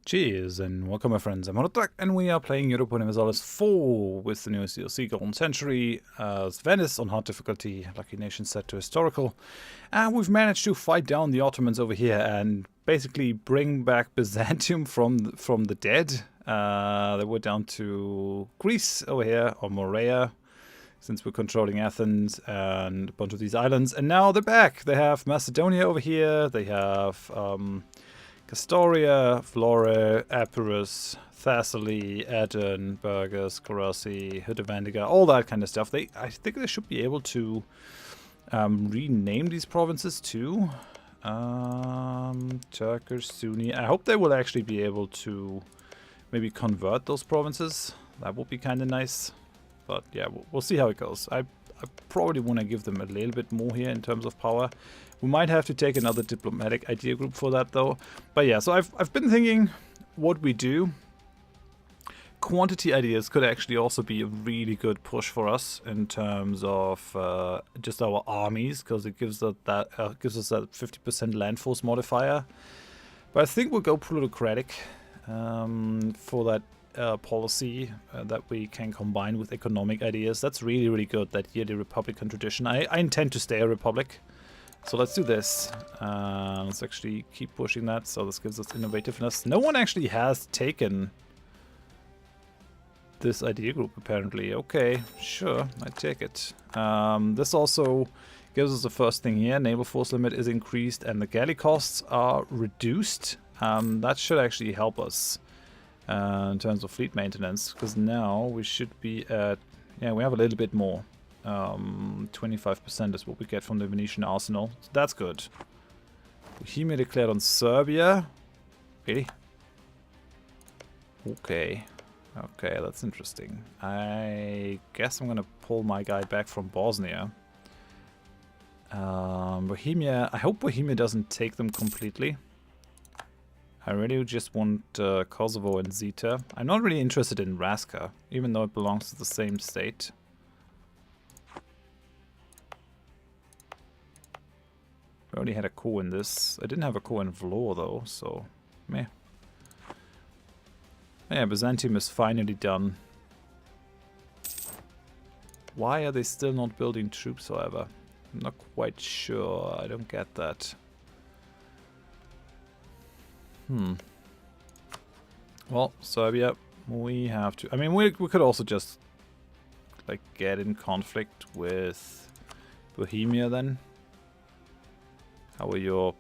Cheers and welcome my friends, I'm Drak and we are playing Europa Universalis 4 with the newest DLC Golden Century as Venice on hard difficulty, lucky nation set to historical. And we've managed to fight down the Ottomans over here and basically bring back Byzantium from the dead. They were down to Greece over here, or Morea, since we're controlling Athens and a bunch of these islands. And now they're back. They have Macedonia over here, they have Castoria, Flora, Epirus, Thessaly, Aden, Burgos, Corasi, Hütte all that kind of stuff. I think they should be able to rename these provinces too. Turkish, Sunni. I hope they will actually be able to maybe convert those provinces. That would be kind of nice. But yeah, we'll see how it goes. I probably want to give them a little bit more here in terms of power. We might have to take another diplomatic idea group for that though. But yeah, so I've been thinking what we do. Quantity ideas could actually also be a really good push for us in terms of just our armies, because it gives us that 50% land force modifier. But I think we'll go plutocratic for that policy that we can combine with economic ideas. That's really, really good, that yearly Republican tradition. I intend to stay a republic. So let's do this. Let's actually keep pushing that. So this gives us innovativeness. No one actually has taken this idea group, apparently. Okay, sure, I take it. This also gives us the first thing here. Naval force limit is increased and the galley costs are reduced. That should actually help us in terms of fleet maintenance, because now we should be at, yeah, we have a little bit more. 25% is what we get from the Venetian arsenal. So that's good. Bohemia declared on Serbia. Really? Okay. Okay, that's interesting. I guess I'm gonna pull my guy back from Bosnia. Bohemia, I hope Bohemia doesn't take them completely. I really just want Kosovo and Zeta. I'm not really interested in Raska, even though it belongs to the same state. I already had a core in this. I didn't have a core in Vlor though, so meh. Yeah, Byzantium is finally done. Why are they still not building troops, however? I'm not quite sure. I don't get that. Well, Serbia, we have to... I mean, we could also just like get in conflict with Bohemia then. How are your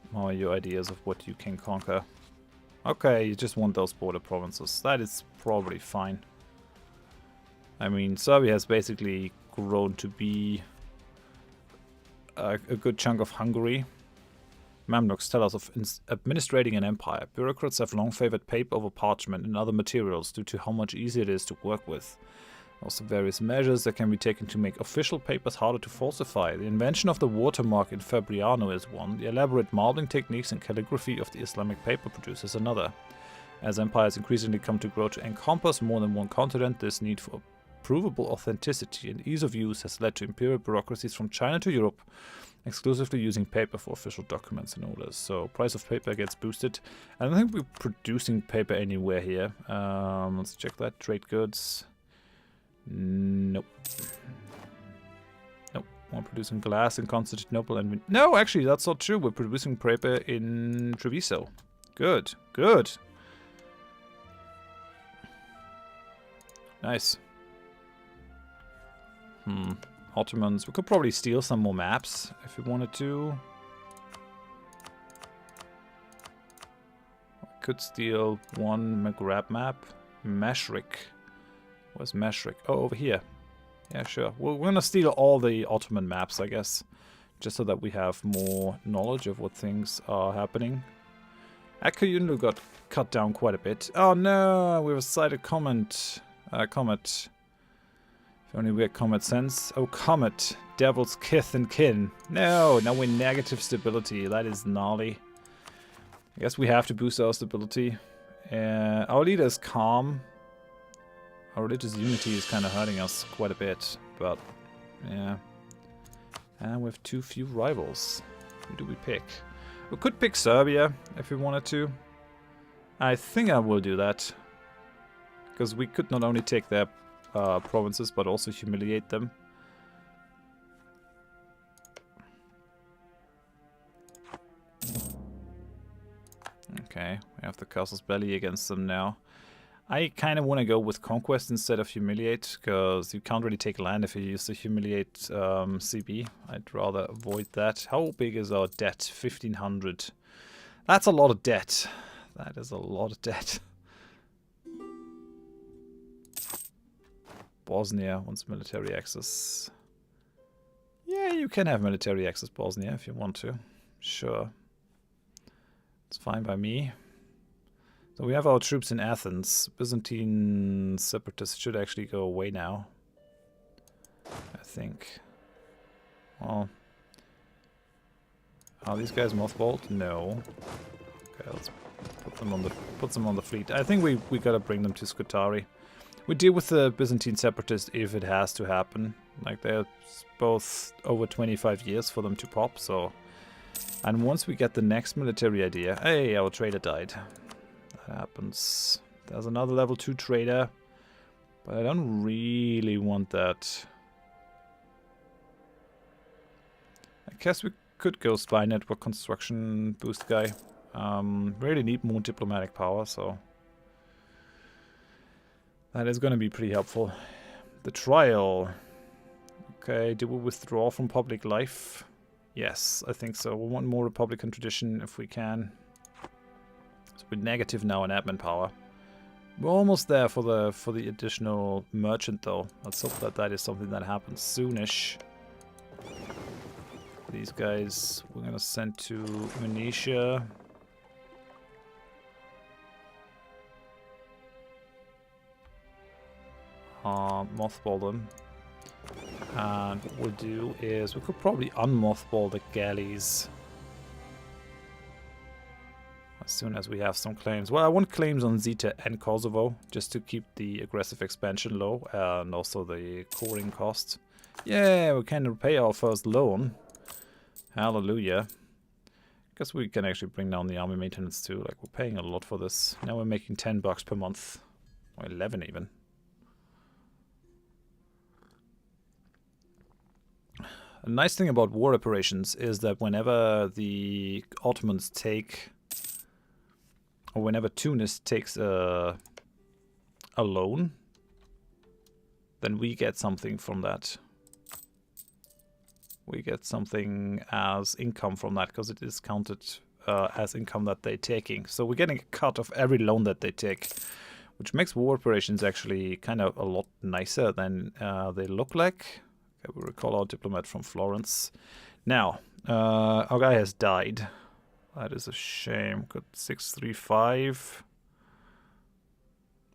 ideas of what you can conquer? Okay, you just want those border provinces. That is probably fine. I mean, Serbia has basically grown to be a good chunk of Hungary. Mamluks tell us of administrating an empire. Bureaucrats have long favored paper over parchment and other materials due to how much easier it is to work with. Also various measures that can be taken to make official papers harder to falsify. The invention of the watermark in Fabriano is one. The elaborate marbling techniques and calligraphy of the Islamic paper producers another. As empires increasingly come to grow to encompass more than one continent, this need for provable authenticity and ease of use has led to imperial bureaucracies from China to Europe exclusively using paper for official documents and orders. So price of paper gets boosted. I don't think we're producing paper anywhere here. Let's check that. Trade goods. Nope. Nope. We're producing glass in Constantinople and... No, actually, that's not true. We're producing paper in Treviso. Good. Good. Nice. Ottomans. We could probably steal some more maps if we wanted to. We could steal one Maghreb map. Mashrik. Where's Mashrik? Oh, over here. Yeah, sure. We're gonna steal all the Ottoman maps, I guess. Just so that we have more knowledge of what things are happening. Akayunlu got cut down quite a bit. Oh no, we have a sighted comet. Comet. If only we had comet sense. Oh, comet. Devil's kith and kin. No, now we're negative stability. That is gnarly. I guess we have to boost our stability. Our leader is calm. Our religious unity is kind of hurting us quite a bit, but yeah. And we have too few rivals. Who do we pick? We could pick Serbia if we wanted to. I think I will do that. Because we could not only take their provinces, but also humiliate them. Okay, we have the Castle's Belly against them now. I kind of want to go with Conquest instead of Humiliate, because you can't really take land if you use the Humiliate CB. I'd rather avoid that. How big is our debt? 1,500. That's a lot of debt. That is a lot of debt. Bosnia wants military access. Yeah, you can have military access, Bosnia, if you want to. Sure. It's fine by me. So we have our troops in Athens. Byzantine separatists should actually go away now, I think. Well, are these guys mothballed? No. Okay, let's put them on the fleet. I think we gotta bring them to Scutari. We deal with the Byzantine separatists if it has to happen. Like, they're both over 25 years for them to pop, so. And once we get the next military idea, hey, our trader died. Happens. There's another level 2 trader, but I don't really want that. I guess we could go spy network construction boost guy. Really need more diplomatic power, so that is going to be pretty helpful. The trial. Okay, do we withdraw from public life? Yes, I think so. We want more Republican tradition if we can. So we're negative now in admin power. We're almost there for the additional merchant though. Let's hope that that is something that happens soonish. These guys we're gonna send to Venetia. Mothball them. And what we'll do is we could probably unmothball the galleys as soon as we have some claims. Well, I want claims on Zeta and Kosovo, just to keep the aggressive expansion low, and also the coring cost. Yeah, we can repay our first loan. Hallelujah. Guess we can actually bring down the army maintenance too. Like, we're paying a lot for this. Now we're making $10 per month. Or 11 even. A nice thing about war reparations is that whenever the Ottomans take, or whenever Tunis takes a loan, then we get something from that. We get something as income from that, because it is counted as income that they're taking. So we're getting a cut of every loan that they take, which makes war reparations actually kind of a lot nicer than they look like. Okay, we recall our diplomat from Florence. Now, our guy has died. That is a shame. Got 635.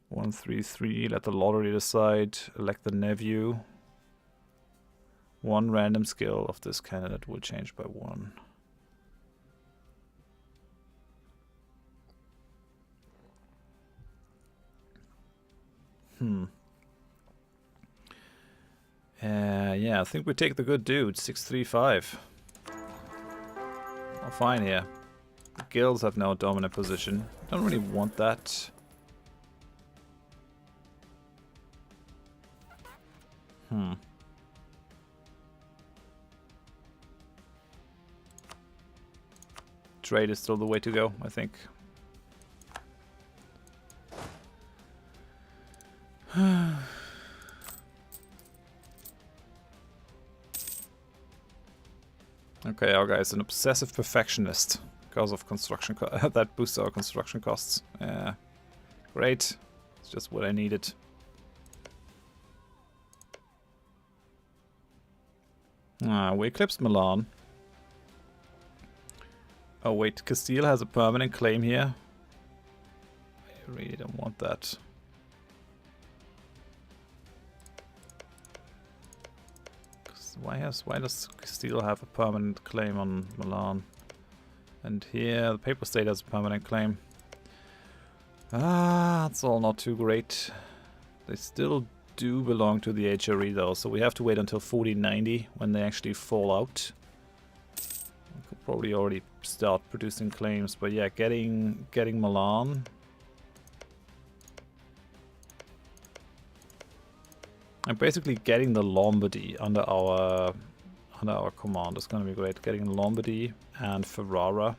133. Let the lottery decide. Elect the nephew. One random skill of this candidate will change by 1. Yeah, I think we take the good dude. 635. Oh, fine here. The guilds have now a dominant position. Don't really want that. Trade is still the way to go, I think. Okay, our guy is an obsessive perfectionist because of construction that boosts our construction costs. Yeah, great. It's just what I needed. We eclipsed Milan. Oh wait, Castile has a permanent claim here. I really don't want that. Why does Castile have a permanent claim on Milan? And here the Papal State has a permanent claim. That's all not too great. They still do belong to the HRE though, so we have to wait until 1490 when they actually fall out. We could probably already start producing claims, but yeah, getting Milan I'm basically getting the Lombardy under our command. It's gonna be great. Getting Lombardy and Ferrara.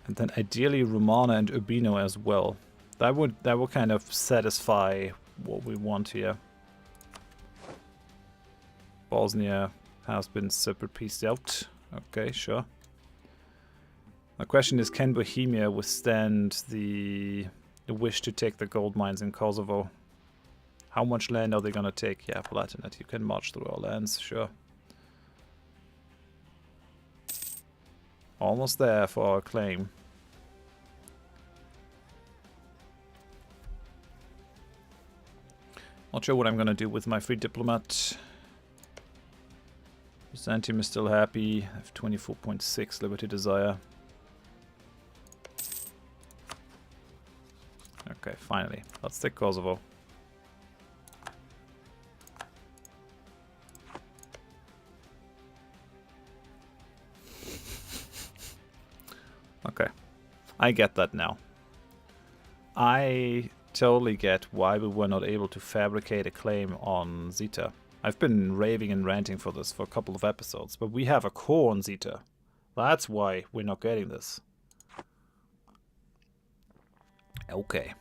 And then ideally Romana and Urbino as well. That would kind of satisfy what we want here. Bosnia has been separate pieced out. Okay, sure. The question is, can Bohemia withstand the wish to take the gold mines in Kosovo? How much land are they gonna take? Yeah, Palatinate, you can march through our lands, sure. Almost there for our claim. Not sure what I'm gonna do with my free diplomat. Byzantium is still happy. I have 24.6 Liberty Desire. Okay, finally. Let's take Kosovo. Okay. I get that now. I totally get why we were not able to fabricate a claim on Zeta. I've been raving and ranting for this for a couple of episodes, but we have a core on Zeta. That's why we're not getting this. Okay.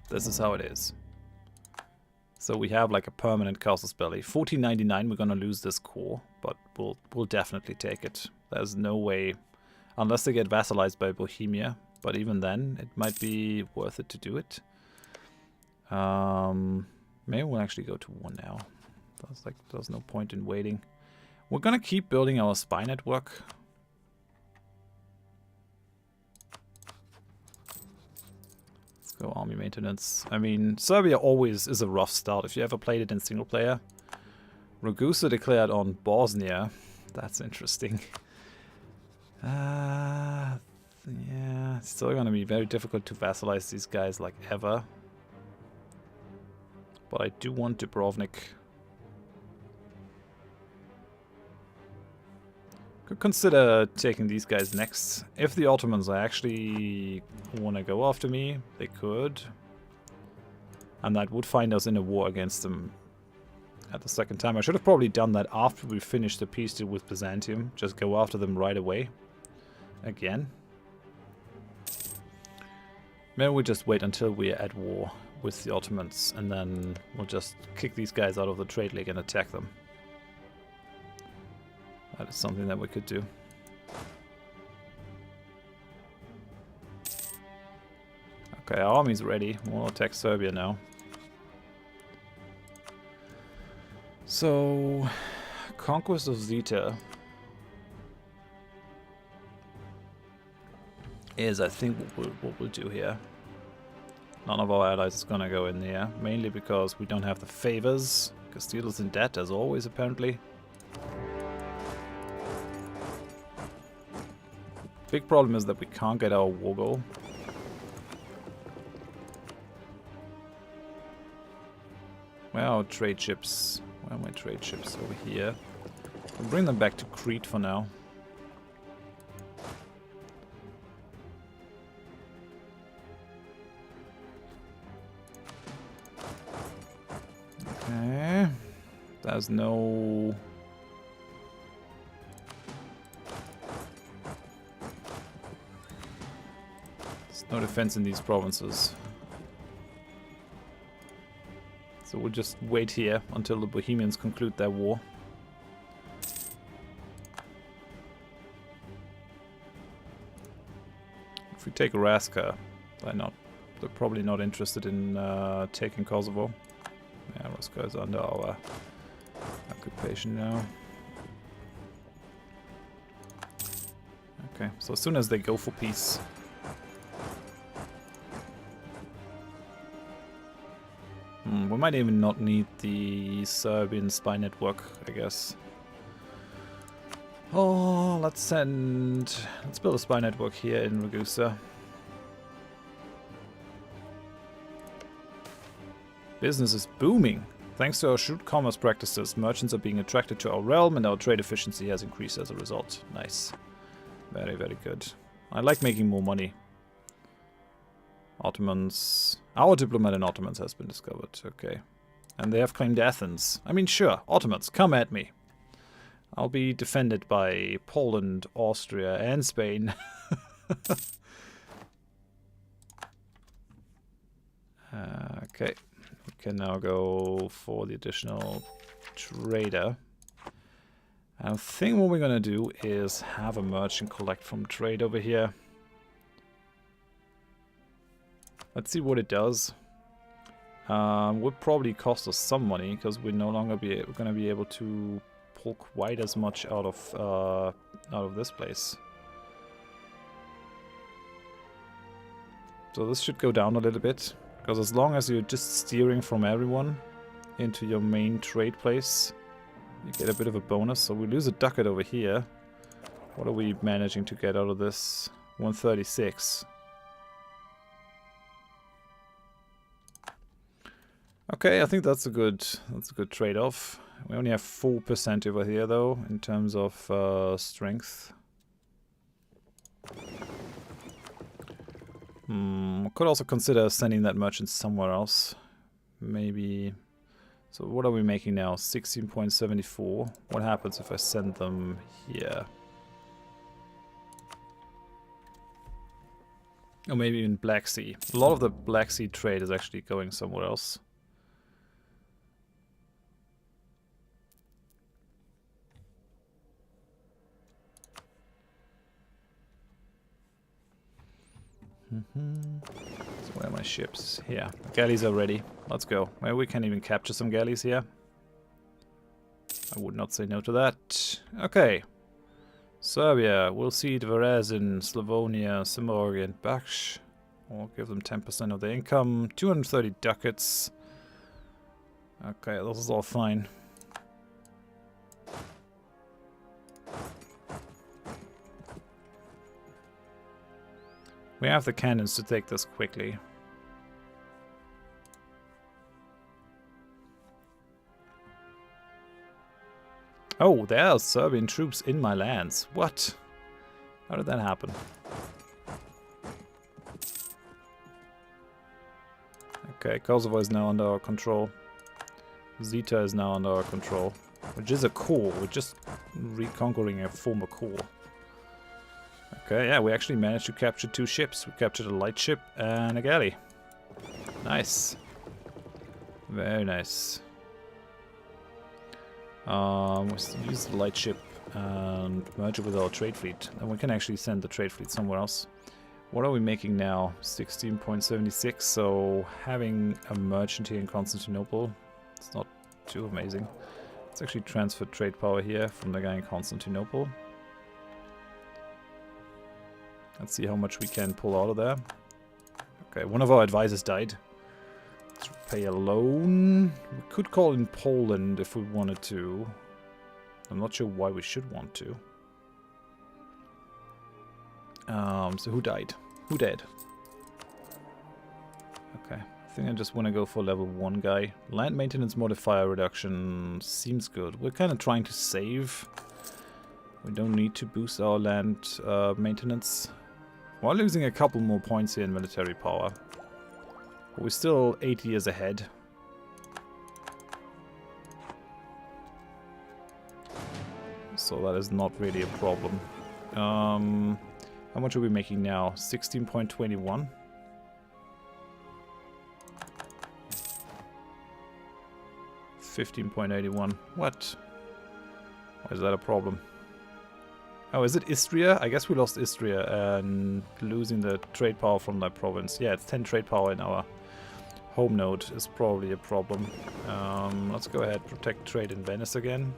This is how it is. So we have like a permanent casus belli. 1499, we're gonna lose this core, but we'll definitely take it. There's no way, unless they get vassalized by Bohemia. But even then, it might be worth it to do it. Maybe we'll actually go to war now. There's no point in waiting. We're gonna keep building our spy network. Let's go army maintenance. I mean, Serbia always is a rough start if you ever played it in single player. Ragusa declared on Bosnia. That's interesting. Yeah, it's still gonna be very difficult to vassalize these guys like ever. But I do want Dubrovnik. Could consider taking these guys next. If the Ottomans actually want to go after me, they could. And that would find us in a war against them at the second time. I should have probably done that after we finished the peace deal with Byzantium. Just go after them right away. Again. Maybe we just wait until we're at war with the Ottomans, and then we'll just kick these guys out of the trade league and attack them. That is something that we could do. Okay, our army's ready. We'll attack Serbia now. So, conquest of Zeta is, I think, what we'll do here. None of our allies is gonna go in there, mainly because we don't have the favors. Castile is in debt, as always, apparently. Big problem is that we can't get our war goal. Where are our trade ships? Where are my trade ships? Over here. I'll bring them back to Crete for now. Okay. There's no... no defense in these provinces. So we'll just wait here until the Bohemians conclude their war. If we take Raska, they're probably not interested in taking Kosovo. Yeah, Raska is under our occupation now. Okay, so as soon as they go for peace, we might even not need the Serbian spy network, I guess. Oh, let's build a spy network here in Ragusa. Business is booming. Thanks to our shrewd commerce practices, merchants are being attracted to our realm and our trade efficiency has increased as a result. Nice. Very, very good. I like making more money. Ottomans... Our diplomat in Ottomans has been discovered. Okay. And they have claimed Athens. I mean, sure, Ottomans, come at me. I'll be defended by Poland, Austria, and Spain. Okay, we can now go for the additional trader. I think what we're gonna do is have a merchant collect from trade over here. Let's see what it does. Would probably cost us some money because we're no longer gonna be able to pull quite as much out of this place. So this should go down a little bit, because as long as you're just steering from everyone into your main trade place, you get a bit of a bonus. So we lose a ducat over here. What are we managing to get out of this? 136. Okay, I think that's a good trade-off. We only have 4% over here though in terms of strength. Could also consider sending that merchant somewhere else. Maybe. So what are we making now? 16.74. What happens if I send them here? Or maybe in Black Sea. A lot of the Black Sea trade is actually going somewhere else. So where are my ships? Here. Galleys are ready. Let's go. Maybe we can even capture some galleys here. I would not say no to that. Okay. Serbia. We'll see Dvarazin, Slavonia, Simorg, and Baksh. We'll give them 10% of their income. 230 ducats. Okay, this is all fine. We have the cannons to take this quickly. Oh, there are Serbian troops in my lands. What? How did that happen? Okay, Kosovo is now under our control. Zeta is now under our control. Which is a core. We're just reconquering a former core. Okay, yeah, we actually managed to capture 2 ships. We captured a light ship and a galley. Nice. Very nice. We'll use the light ship and merge it with our trade fleet. And we can actually send the trade fleet somewhere else. What are we making now? 16.76, so having a merchant here in Constantinople, it's not too amazing. Let's actually transfer trade power here from the guy in Constantinople. Let's see how much we can pull out of there. Okay, one of our advisors died. Let's pay a loan. We could call in Poland if we wanted to. I'm not sure why we should want to. So who died? Who dead? Okay, I think I just want to go for level 1 guy. Land maintenance modifier reduction seems good. We're kind of trying to save. We don't need to boost our land maintenance. We're losing a couple more points here in military power. But we're still 8 years ahead. So that is not really a problem. How much are we making now? 16.21. $15.81. What? Why is that a problem? Oh, is it Istria? I guess we lost Istria and losing the trade power from that province. Yeah, it's 10 trade power in our home node is probably a problem. Let's go ahead, protect trade in Venice again.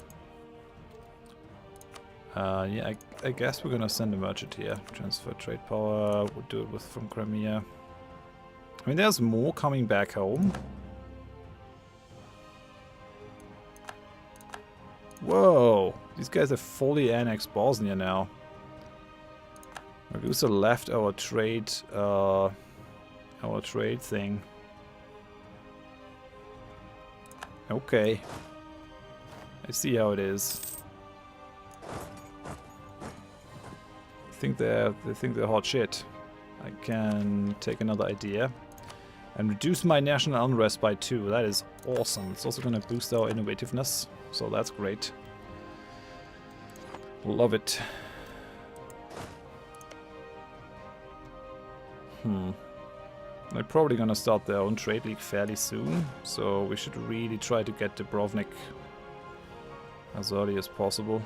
Yeah, I guess we're gonna send a merchant here. Transfer trade power. We'll do it from Crimea. I mean, there's more coming back home. Whoa! These guys have fully annexed Bosnia now. Ragusa left our trade thing. Okay. I see how it is. They think they're hot shit. I can take another idea. And reduce my national unrest by 2. That is awesome. It's also going to boost our innovativeness. So that's great. Love it. They're probably going to start their own trade league fairly soon. So we should really try to get Dubrovnik as early as possible.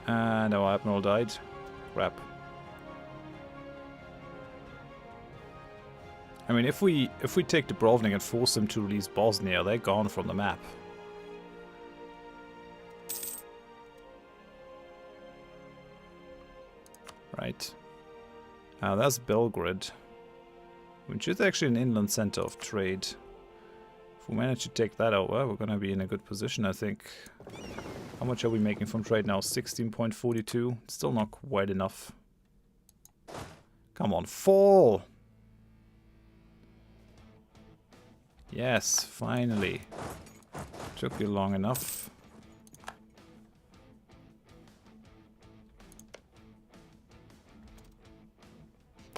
And our admiral died. Crap. I mean, if we take Dubrovnik and force them to release Bosnia, they're gone from the map. Right. Now that's Belgrade, which is actually an inland center of trade. If we manage to take that over, we're gonna be in a good position, I think. How much are we making from trade now? 16.42. Still not quite enough. Come on, fall! Yes, finally. Took you long enough.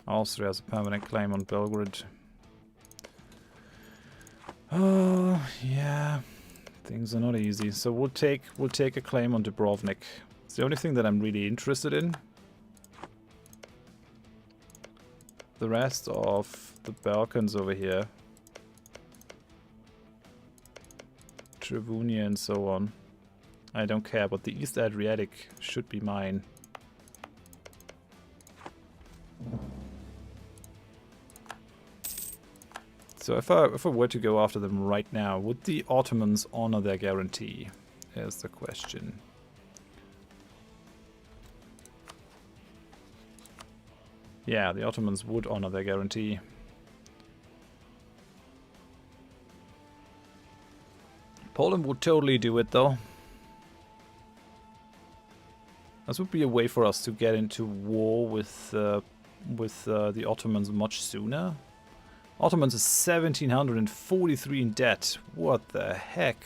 Austria has a permanent claim on Belgrade. Oh, yeah. Things are not easy. So we'll take a claim on Dubrovnik. It's the only thing that I'm really interested in. The rest of the Balkans over here, Travunia and so on, I don't care, but the East Adriatic should be mine. So if I were to go after them right now, would the Ottomans honor their guarantee? Is the question. Yeah, the Ottomans would honor their guarantee. Poland would totally do it, though. This would be a way for us to get into war with the Ottomans much sooner. Ottomans is 1743 in debt. What the heck?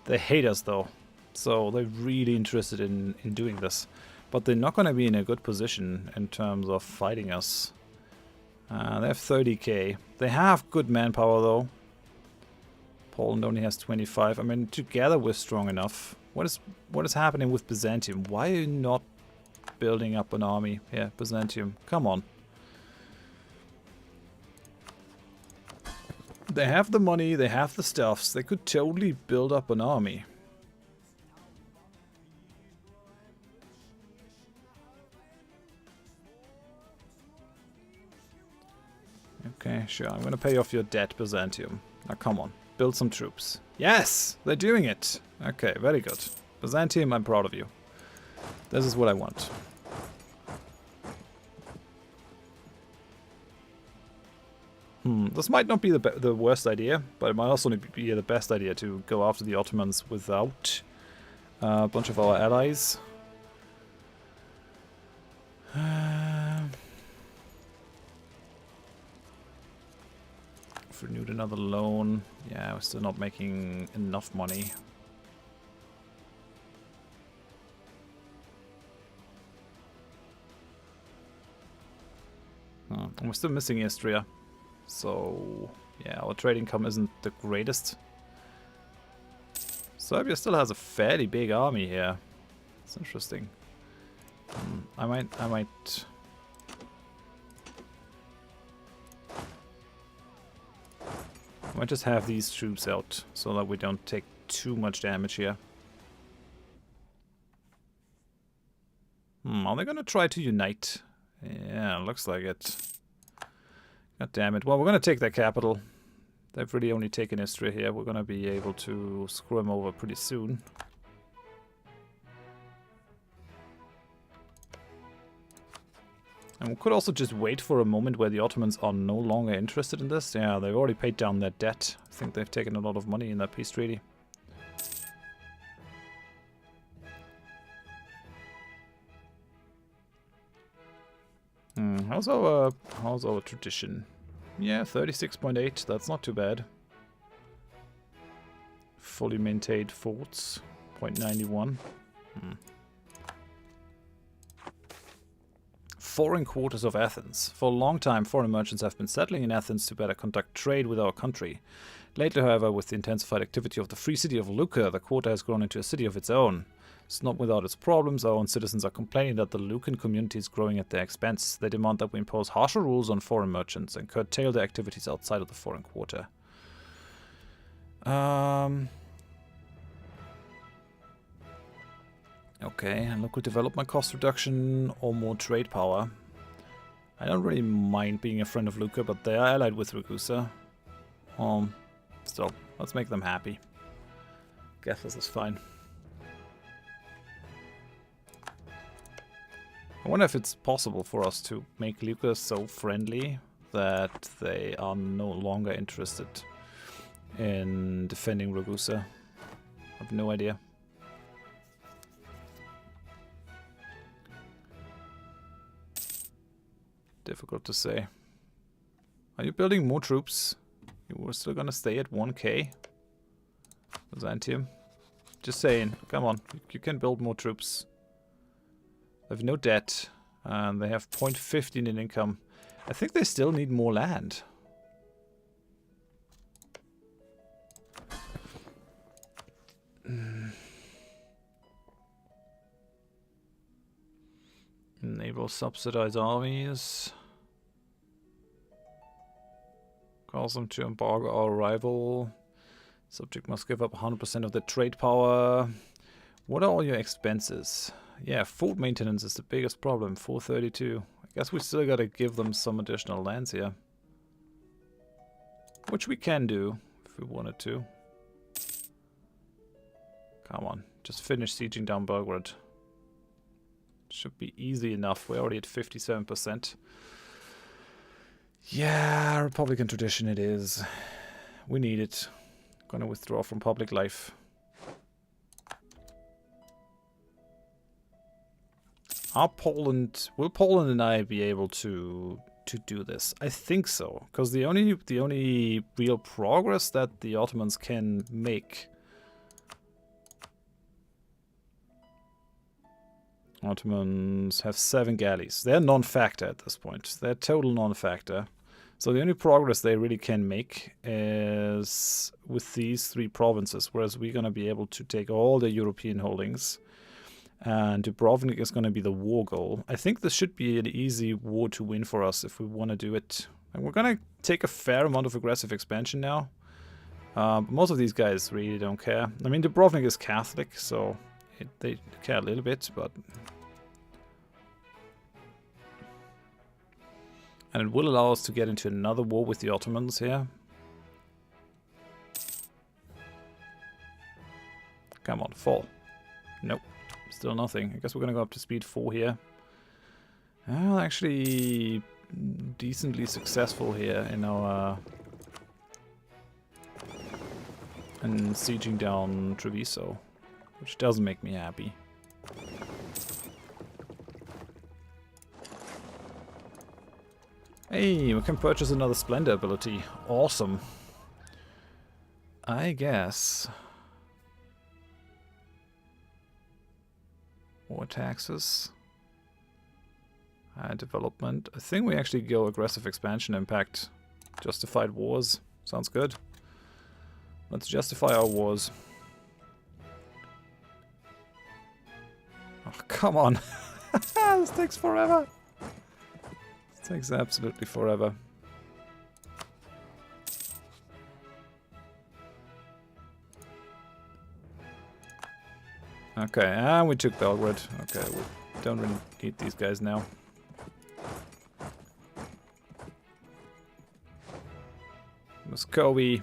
They hate us, though. So they're really interested in doing this. But they're not going to be in a good position in terms of fighting us. They have 30k. They have good manpower, though. Poland only has 25. I mean, together we're strong enough. What is happening with Byzantium? Why are you not building up an army? Yeah, Byzantium. Come on. They have the money, they have the stuffs. They could totally build up an army. Okay, sure. I'm gonna pay off your debt, Byzantium. Now come on. Build some troops. Yes! They're doing it! Okay, very good. Byzantium, I'm proud of you. This is what I want. This might not be the worst idea, but it might also be the best idea to go after the Ottomans without a bunch of our allies. We've renewed another loan. Yeah, we're still not making enough money. And we're still missing Istria. So, yeah, our trade income isn't the greatest. Serbia still has a fairly big army here. It's interesting. I might just have these troops out so that we don't take too much damage here. Are they gonna try to unite? Yeah, looks like it. God damn it. Well, we're going to take their capital. They've really only taken Istria here. We're going to be able to screw them over pretty soon. And we could also just wait for a moment where the Ottomans are no longer interested in this. Yeah, they've already paid down their debt. I think they've taken a lot of money in that peace treaty. How's our tradition? Yeah, 36.8. That's not too bad. Fully maintained forts, 0.91. foreign quarters of Athens. For a long time, foreign merchants have been settling in Athens to better conduct trade with our country. Lately, however, with the intensified activity of the free city of Lucca, the quarter has grown into a city of its own. It's not without its problems. Our own citizens are complaining that the Lucan community is growing at their expense. They demand that we impose harsher rules on foreign merchants and curtail their activities outside of the foreign quarter. Okay, and local development cost reduction or more trade power. I don't really mind being a friend of Lucca, but they are allied with Ragusa. Still, let's make them happy. Guess this is fine. I wonder if it's possible for us to make Lucca so friendly that they are no longer interested in defending Ragusa. I have no idea. Difficult to say. Are you building more troops? You were still gonna stay at 1k? Byzantium? Just saying. Come on. You can build more troops. They have no debt. And they have 0.15 in income. I think they still need more land. Enable subsidized armies. Cause them to embargo our rival. Subject must give up 100% of their trade power. What are all your expenses? Yeah, fort maintenance is the biggest problem. 432. I guess we still gotta give them some additional lands here. Which we can do if we wanted to. Come on, just finish sieging down Belgrade. Should be easy enough. We're already at 57%. Yeah, Republican tradition it is. We need it. Gonna withdraw from public life. Will Poland and I be able to do this? I think so, because the only real progress that the Ottomans can make. Ottomans have 7 galleys. They're non-factor at this point. They're total non-factor. So the only progress they really can make is with these 3 provinces, whereas we're going to be able to take all the European holdings. And Dubrovnik is going to be the war goal. I think this should be an easy war to win for us if we want to do it. And we're going to take a fair amount of aggressive expansion now. But most of these guys really don't care. I mean, Dubrovnik is Catholic, so they care a little bit, but... And it will allow us to get into another war with the Ottomans here. Come on, fall. Nope. Still nothing. I guess we're going to go up to speed 4 here. Well, actually decently successful here in our... and sieging down Treviso, which doesn't make me happy. Hey, we can purchase another Splendor ability. Awesome. I guess... War taxes. Development. I think we actually go aggressive expansion impact. Justified wars. Sounds good. Let's justify our wars. Oh, come on. This takes forever. This takes absolutely forever. Okay, and we took Belgrade. Okay, we don't really need these guys now. Muscovy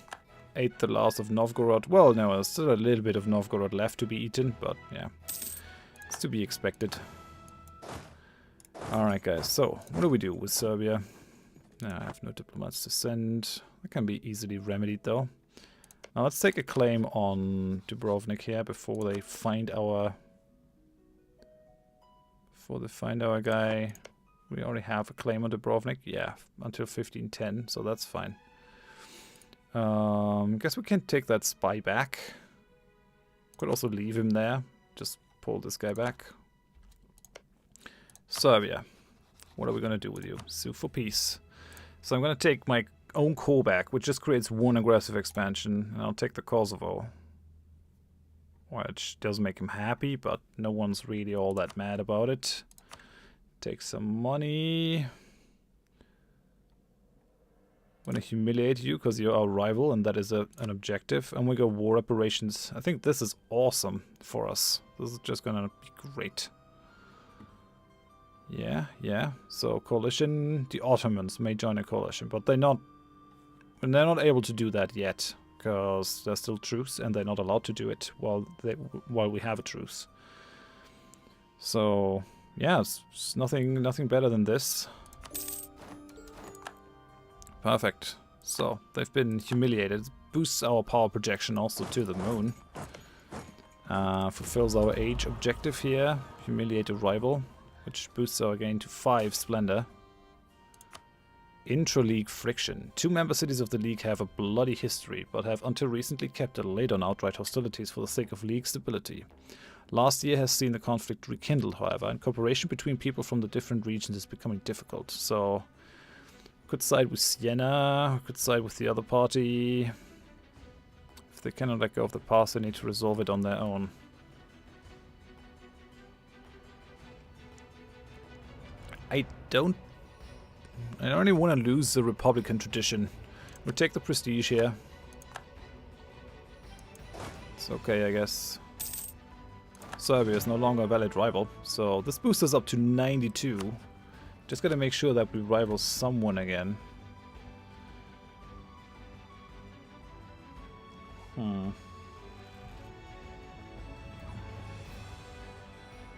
ate the last of Novgorod. Well, no, there's still a little bit of Novgorod left to be eaten, but yeah, it's to be expected. Alright guys, so what do we do with Serbia? I have no diplomats to send. That can be easily remedied though. Now let's take a claim on Dubrovnik here before they find our... guy. We already have a claim on Dubrovnik. Yeah, until 1510, so that's fine. Guess we can take that spy back. Could also leave him there. Just pull this guy back. Serbia. what are we going to do with you? Sue for peace. So I'm going to take my own core back, which just creates one aggressive expansion, and I'll take the Kosovo. Which doesn't make him happy, but no one's really all that mad about it. Take some money. I'm going to humiliate you because you're our rival, and that is an objective. And we go war reparations. I think this is awesome for us. This is just going to be great. Yeah. So coalition, the Ottomans may join a coalition, but they're not able to do that yet because there's still truce, and they're not allowed to do it while we have a truce. So yeah, it's nothing better than this. Perfect. So they've been humiliated. Boosts our power projection also to the moon. Fulfills our age objective here. Humiliate a rival, which boosts our gain to 5 splendor. Intra-league friction. 2 member cities of the league have a bloody history, but have until recently kept a lid on outright hostilities for the sake of league stability. Last year has seen the conflict rekindled, however, and cooperation between people from the different regions is becoming difficult. So could side with Siena, could side with the other party. If they cannot let go of the past, they need to resolve it on their own. I don't really want to lose the Republican tradition. We'll take the prestige here. It's okay, I guess. Serbia is no longer a valid rival, so this boosts us up to 92. Just gotta make sure that we rival someone again.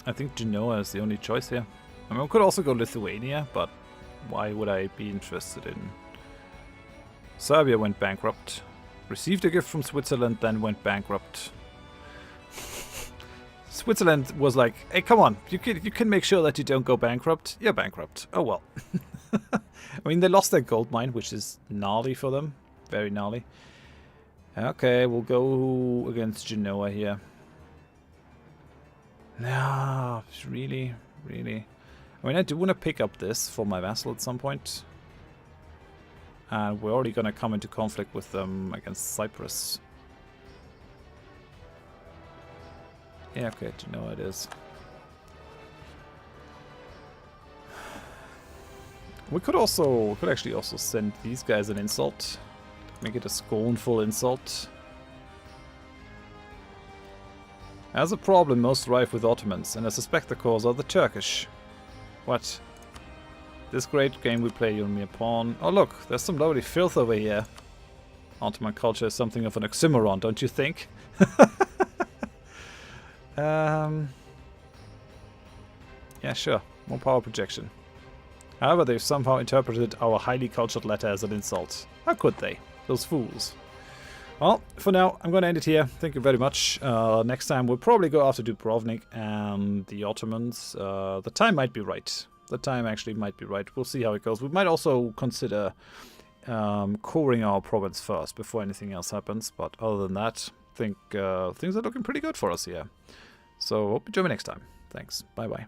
I think Genoa is the only choice here. I mean, we could also go Lithuania, but why would I be interested in... Serbia went bankrupt. Received a gift from Switzerland, then went bankrupt. Switzerland was like, hey, come on, you can make sure that you don't go bankrupt. You're bankrupt. Oh well. I mean, they lost their gold mine, which is gnarly for them. Very gnarly. Okay, we'll go against Genoa here. No, really. I mean, I do want to pick up this for my vassal at some point. And we're already going to come into conflict with them against Cyprus. Yeah, okay, Genoa it is. We could actually also send these guys an insult. Make it a scornful insult. Has a problem most rife with Ottomans, and I suspect the cause are the Turkish. What? This great game we play, you're mere pawn. Oh look, there's some lovely filth over here. Ottoman culture is something of an oxymoron, don't you think? Yeah, sure. More power projection. However, they've somehow interpreted our highly cultured letter as an insult. How could they? Those fools. Well, for now, I'm going to end it here. Thank you very much. Next time, we'll probably go after Dubrovnik and the Ottomans. The time might be right. The time actually might be right. We'll see how it goes. We might also consider coring our province first before anything else happens. But other than that, I think things are looking pretty good for us here. So, hope you join me next time. Thanks. Bye-bye.